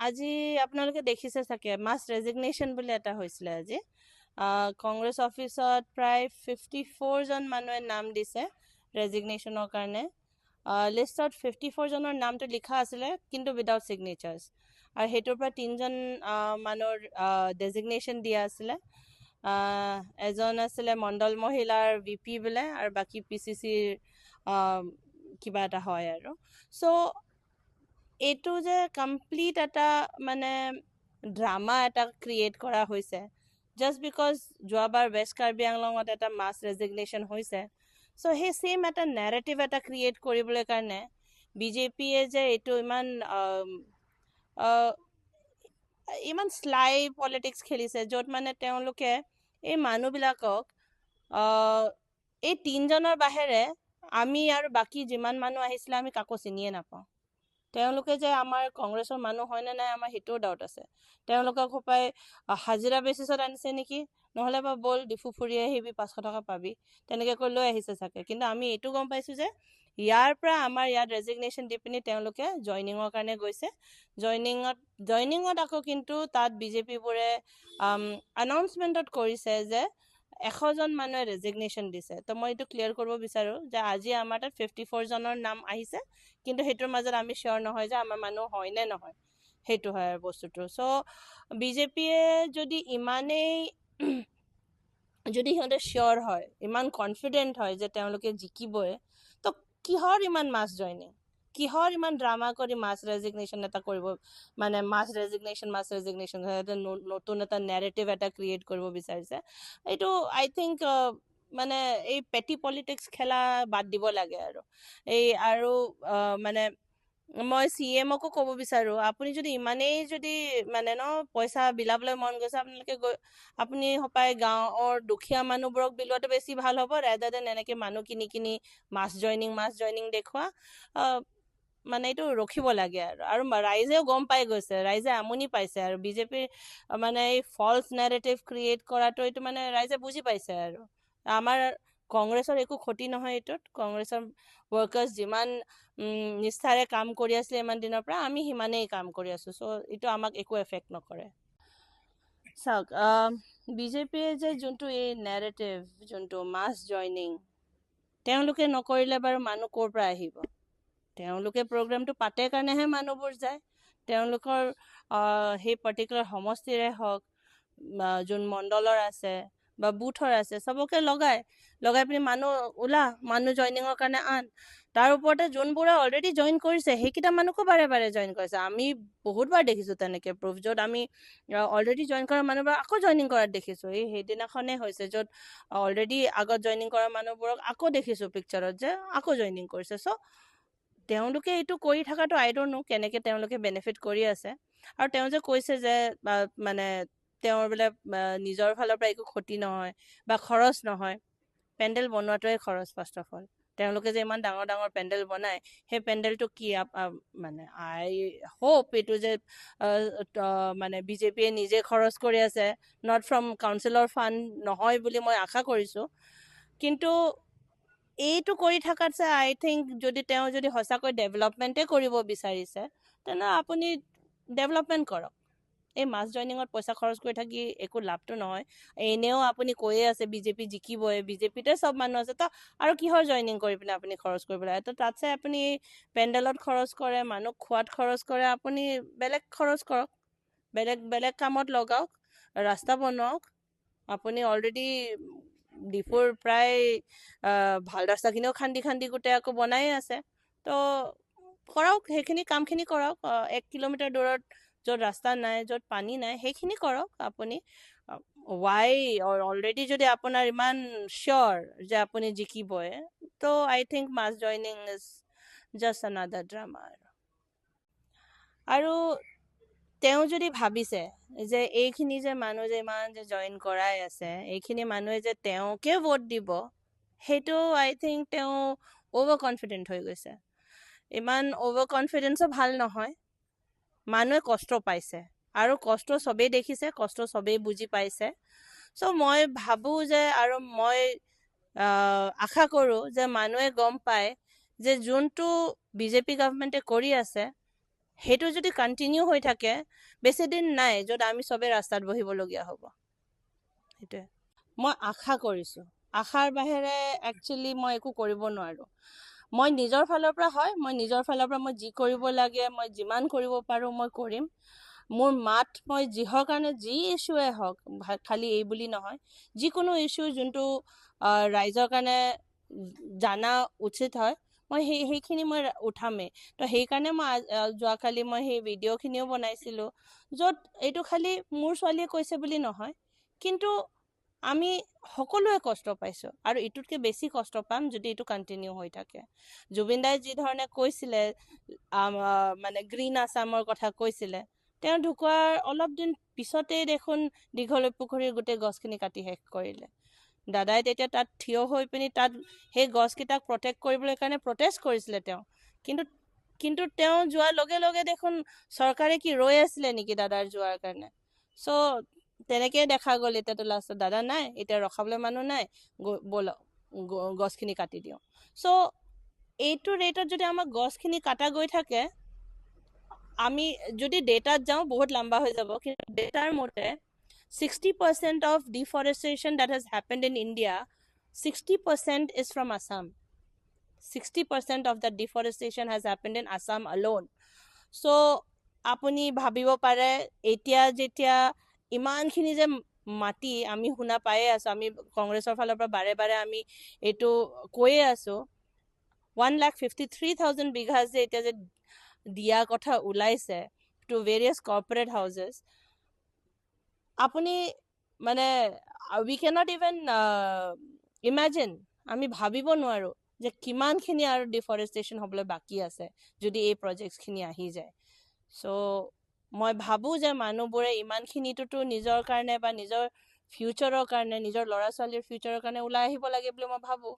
আজি আপোনালোকে দেখিছে চাগে মাছ ৰেজিগনেশ্যন বুলি এটা হৈছিলে আজি কংগ্ৰেছ অফিচত প্ৰায় 54 জন মানুহে নাম দিছে ৰেজিগনেশ্যনৰ কাৰণে লিষ্টত 54 জনৰ নামটো লিখা আছিলে কিন্তু উইদাউট ছিগনেচাৰ্ছ আৰু সেইটোৰ পৰা 3জন মানুহৰ ডেজিগনেশ্যন দিয়া আছিলে এজন আছিলে মণ্ডল মহিলাৰ VP বোলে আৰু বাকী PCCৰ কিবা এটা হয় আৰু চ' এইটো যে কমপ্লিট এটা মানে ড্ৰামা এটা ক্ৰিয়েট কৰা হৈছে জাষ্ট বিকজ যোৱাবাৰ ৱেষ্ট কাৰ্বি আংলঙত এটা মাছ ৰেজিগনেশ্যন হৈছে চ' সেই ছেইম এটা নেৰেটিভ এটা ক্ৰিয়েট কৰিবলৈ কাৰণে BJPয়ে যে এইটো ইমান স্লাই পলিটিক্স খেলিছে য'ত মানে তেওঁলোকে এই মানুহবিলাকক এই 3জনৰ বাহিৰে আমি আৰু বাকী যিমান মানুহ আহিছিলে আমি কাকো চিনিয়ে নাপাওঁ তেওঁলোকে যে আমাৰ কংগ্ৰেছৰ মানুহ হয় নে নাই আমাৰ সেইটোও ডাউট আছে তেওঁলোকক সোপাই হাজিৰা বেচিছত আনিছে নেকি নহ'লে বা বল ডিফু ফুৰি আহিবি 500 টকা পাবি তেনেকৈ কৈ লৈ আহিছে চাগে কিন্তু আমি এইটো গম পাইছোঁ যে ইয়াৰ পৰা আমাৰ ইয়াত ৰেজিগনেশ্যন দি পিনি তেওঁলোকে জইনিঙৰ কাৰণে গৈছে জইনিঙত আকৌ কিন্তু তাত BJPবোৰে আনাউন্সমেণ্টত কৰিছে যে 100 জন মানুহে ৰেজিগনেশ্যন দিছে তো মই এইটো ক্লিয়াৰ কৰিব বিচাৰোঁ যে আজি আমাৰ তাত 54 জনৰ নাম আহিছে কিন্তু সেইটোৰ মাজত আমি চিয়ৰ নহয় যে আমাৰ মানুহ হয় নে নহয় সেইটো হয় আৰু বস্তুটো চ' BJPয়ে যদি ইমানেই যদি সিহঁতে চিয়ৰ হয় ইমান কনফিডেণ্ট হয় যে তেওঁলোকে জিকিবই তো কিহৰ ইমান মাছ জইনিং কিহৰ ইমান ড্ৰামা কৰি মাছ ৰেজিগনেশ্যন এটা কৰিব মানে মাছ ৰেজিগনেশ্যন নতুন এটা নেৰেটিভ এটা ক্ৰিয়েট কৰিব বিচাৰিছে এইটো আই থিংক মানে এই পেটি পলিটিক্স খেলা বাদ দিব লাগে আৰু মানে মই CMকো ক'ব বিচাৰোঁ আপুনি যদি ইমানেই যদি মানে পইচা বিলাবলৈ মন গৈছে আপোনালোকে আপুনি সপাই গাঁৱৰ দুখীয়া মানুহবোৰক বিলোৱাটো বেছি ভাল হ'ব ৰেডাৰ দেন এনেকৈ মানুহ কিনি মাছ জইনিং দেখুওৱা মানে এইটো ৰখিব লাগে আৰু ৰাইজেও গম পাই গৈছে ৰাইজে আমনি পাইছে আৰু BJPৰ মানে এই ফল্ছ নেৰেটিভ ক্ৰিয়েট কৰাটো এইটো মানে ৰাইজে বুজি পাইছে আৰু আমাৰ কংগ্ৰেছৰ একো ক্ষতি নহয় এইটোত কংগ্ৰেছৰ ৱৰ্কাৰ্ছ যিমান নিষ্ঠাৰে কাম কৰি আছিলে ইমান দিনৰ পৰা আমি সিমানেই কাম কৰি আছোঁ চ' এইটো আমাক একো এফেক্ট নকৰে চাওক BJPয়ে যে যোনটো এই নেৰেটিভ যোনটো মাছ জইনিং তেওঁলোকে নকৰিলে বাৰু মানুহ ক'ৰ পৰা আহিব তেওঁলোকে প্ৰগ্ৰামটো পাতে কাৰণেহে মানুহবোৰ যায় তেওঁলোকৰ সেই পাৰ্টিকুলাৰ সমষ্টিৰে হওক যোন মণ্ডলৰ আছে বা বুথৰ আছে চবকে লগাই পিনি মানুহ জইনিঙৰ কাৰণে তাৰ ওপৰতে যোনবোৰে অলৰেডি জইন কৰিছে সেইকেইটা মানুহকো বাৰে জইন কৰিছে আমি বহুতবাৰ দেখিছোঁ তেনেকৈ প্ৰুফ য'ত আমি অলৰেডি জইন কৰা মানুহবোৰক আকৌ জইনিং কৰাত দেখিছোঁ সেইদিনাখনেই হৈছে য'ত অলৰেডি আগত জইনিং কৰা মানুহবোৰক আকৌ দেখিছোঁ পিকচাৰত যে আকৌ জইনিং কৰিছে চ' তেওঁলোকে এইটো কৰি থকাটো আই ডোন্ট নো কেনেকৈ তেওঁলোকে বেনিফিট কৰি আছে আৰু তেওঁ যে কৈছে যে মানে তেওঁৰ বোলে নিজৰ ফালৰ পৰা একো ক্ষতি নহয় বা খৰচ নহয় পেণ্ডেল বনোৱাটোৱে খৰচ ফাৰ্ষ্ট অফ অল তেওঁলোকে যে ইমান ডাঙৰ পেণ্ডেল বনায় সেই পেণ্ডেলটো কি মানে আই হোপ এইটো যে মানে BJPয়ে নিজে খৰচ কৰি আছে নট ফ্ৰম কাউন্সিলৰ ফাণ্ড নহয় বুলি মই আশা কৰিছোঁ কিন্তু এইটো কৰি থকাত যে আই থিংক যদি তেওঁ যদি সঁচাকৈ ডেভেলপমেণ্টে কৰিব বিচাৰিছে তেনে আপুনি ডেভেলপমেণ্ট কৰক এই মাছ জইনিঙত পইচা খৰচ কৰি থাকি একো লাভটো নহয় এনেও আপুনি কৈয়ে আছে BJP জিকিবই BJPতে চব মানুহ আছে তো আৰু কিহৰ জইনিং কৰি পিনে আপুনি খৰচ কৰিব লাগে তো তাতছে আপুনি পেণ্ডেলত খৰচ কৰে মানুহ খোৱাত খৰচ কৰে আপুনি বেলেগ খৰচ কৰক বেলেগ কামত লগাওক ৰাস্তা বনাওক আপুনি অলৰেডি ডিফুৰ প্ৰায় ভাল ৰাস্তাখিনিও খান্দি গোটেই আকৌ বনাই আছে তো কৰক সেইখিনি কামখিনি কৰক 1 কিলোমিটাৰ দূৰত য'ত ৰাস্তা নাই য'ত পানী নাই সেইখিনি কৰক আপুনি ৱাই অলৰেডি যদি আপোনাৰ ইমান চিয়'ৰ যে আপুনি জিকিবই তো I think much joining is just another drama আৰু তেওঁ যদি ভাবিছে যে এইখিনি যে মানুহ যে ইমান যে জইন কৰাই আছে এইখিনি মানুহে যে তেওঁকে ভোট দিব সেইটো আই থিংক তেওঁ অভাৰ কনফিডেণ্ট হৈ গৈছে ইমান অভাৰ কনফিডেন্সো ভাল নহয় মানুহে কষ্ট পাইছে আৰু কষ্ট চবেই দেখিছে কষ্ট চবেই বুজি পাইছে চ' মই ভাবোঁ যে আৰু মই আশা কৰোঁ যে মানুহে গম পায় যে যোনটো BJP গভৰ্ণমেণ্টে কৰি আছে সেইটো যদি কণ্টিনিউ হৈ থাকে বেছি দিন নাই য'ত আমি চবে ৰাস্তাত বহিবলগীয়া হ'ব। সেইটোৱে মই আশা কৰিছোঁ। আশাৰ বাহিৰে একচুৱেলি মই একো কৰিব নোৱাৰোঁ। মই নিজৰ ফালৰ পৰা মই নিজৰ ফালৰ পৰা মই যি কৰিব লাগে, মই যিমান কৰিব পাৰোঁ মই কৰিম। মোৰ মাত মই যিহৰ কাৰণে যি ইছ্যুৱে হওক, খালি এই বুলি নহয়, যিকোনো ইছ্যু যোনটো ৰাইজৰ কাৰণে জানা উচিত হয়, মই সেইখিনি মই উঠামেই। তো সেইকাৰণে মই যোৱাকালি মই সেই ভিডিঅ'খিনিও বনাইছিলোঁ, য'ত এইটো খালি মোৰ ছোৱালীয়ে কৈছে বুলি নহয়, কিন্তু আমি সকলোৱে কষ্ট পাইছোঁ আৰু ইটোতকৈ বেছি কষ্ট পাম যদি এইটো কণ্টিনিউ হৈ থাকে। জুবিন দাই যি ধৰণে কৈছিলে, মানে গ্ৰীণ আছামৰ কথা কৈছিলে, তেওঁ ঢুকোৱাৰ অলপ দিন পিছতেই দেখোন দীঘলী পুখুৰীৰ গোটেই গছখিনি কাটি শেষ কৰিলে। দাদাই তেতিয়া তাত থিয় হৈ পিনি তাত সেই গছকেইটাক প্ৰটেক্ট কৰিবলৈ কাৰণে প্ৰটেষ্ট কৰিছিলে তেওঁ। কিন্তু তেওঁ যোৱাৰ লগে লগে দেখোন চৰকাৰে কি ৰৈ আছিলে নেকি দাদাৰ যোৱাৰ কাৰণে? চ' তেনেকেই দেখা গ'ল। এতিয়াতো লাষ্টত দাদা নাই, এতিয়া ৰখাবলৈ মানুহ নাই, ব'লক গছখিনি কাটি দিওঁ। চ' এইটো ৰেটত যদি আমাৰ গছখিনি কাটা গৈ থাকে, আমি যদি ডেটাত যাওঁ বহুত লম্বা হৈ যাব, কিন্তু ডেটাৰ মতে 60% of deforestation that has happened in India, 60% is from Assam. 60% of the deforestation has happened in Assam alone. So আপুনি ভাবিব পাৰে, এতিয়া যেতিয়া ইমানখিনি যে মাটি আমি শুনা পায়ে আছোঁ, আমি কংগ্ৰেছৰ ফালৰ পৰা বাৰে বাৰে আমি এইটো কৈয়ে আছোঁ, 1,53,000 বিঘা যে এতিয়া যে দিয়া কথা ওলাইছে টু ভেৰিয়াছ কৰ্পৰেট হাউচেছ, আপুনি মানে উই কেনট ইভেন ইমেজিন, আমি ভাবিব নোৱাৰোঁ যে কিমানখিনি আৰু ডিফৰেষ্টেশ্যন হ'বলৈ বাকী আছে যদি এই প্ৰজেক্টছখিনি আহি যায়। চ' মই ভাবোঁ যে মানুহবোৰে ইমানখিনিটোতো নিজৰ কাৰণে বা নিজৰ ফিউচাৰৰ কাৰণে, নিজৰ ল'ৰা ছোৱালীৰ ফিউচাৰৰ কাৰণে ওলাই আহিব লাগে বুলি মই ভাবোঁ।